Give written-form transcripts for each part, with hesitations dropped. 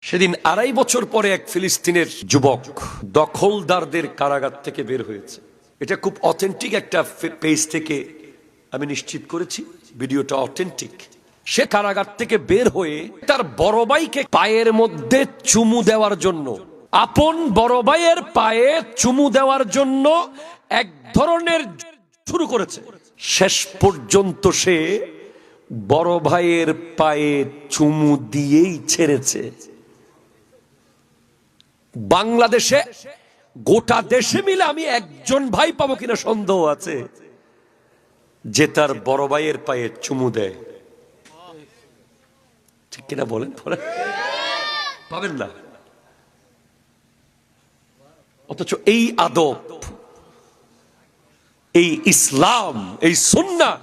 সেদিন 2.5 বছর পরে এক ফিলিস্তিনের যুবক দখলদারদের কারাগার থেকে বের হয়েছে। এটা খুব অথেন্টিক একটা পেজ থেকে আমি নিশ্চিত করেছি, ভিডিওটা অথেন্টিক। সে কারাগার থেকে বের হয়ে তার বড় ভাইকে পায়ের মধ্যে চুমু দেওয়ার জন্য, আপন বড় ভাইয়ের পায়ে চুমু দেওয়ার জন্য এক ধরনের শুরু করেছে। শেষ পর্যন্ত সে বড় ভাইয়ের পায়ে চুমু দিয়েই ছেড়েছে। বাংলাদেশে গোটা দেশে মিলে আমি একজন ভাই পাবো কিনা সন্দেহ আছে যে তার বড় ভাইয়ের পায়ে চুমু দেয়। ঠিক কিনা বলেন? পাবেন না। অথচ এই আদব, এই ইসলাম, এই সুন্নাহ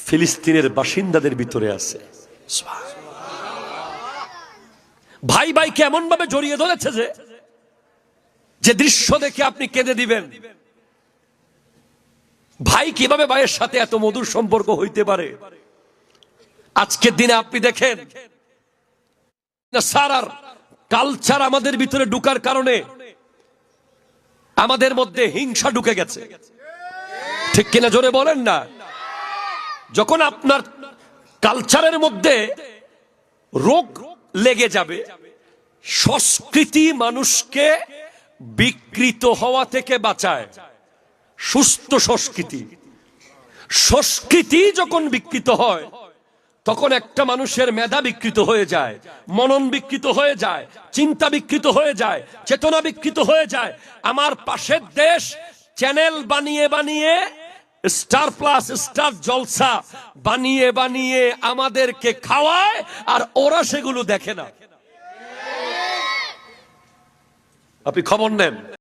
ফিলিস্তিনের বাসিন্দাদের ভিতরে আছে। ভাই ভাইকে এমন ভাবে জড়িয়ে ধরেছে যে দৃশ্য দেখে আপনি কেঁদে দিবেন। ভাই কিভাবে ভাইয়ের সাথে এত মধুর সম্পর্ক হইতে পারে? আজকের দিনে আপনি দেখেন সারার কালচার আমাদের ভিতরে ঢুকার কারণে আমাদের মধ্যে হিংসা ঢুকে গেছে। ঠিক কিনা জোরে বলেন না? যখন আপনার কালচারের মধ্যে রোগ লেগে যাবে, সংস্কৃতি মানুষকে বিকৃত হওয়া থেকে বাঁচায়। সুস্থ সংস্কৃতি যখন বিকৃত হয় তখন একটা মানুষের মেধা বিকৃত হয়ে যায়, মনন বিকৃত হয়ে যায়, চিন্তা বিকৃত হয়ে যায়, চেতনা বিকৃত হয়ে যায়। আমার পাশের দেশ চ্যানেল বানিয়ে বানিয়ে, স্টার প্লাস, স্টার জলসা বানিয়ে বানিয়ে আমাদেরকে খাওয়ায়, আর ওরা সেগুলো দেখে না। আপনি খবর নেন।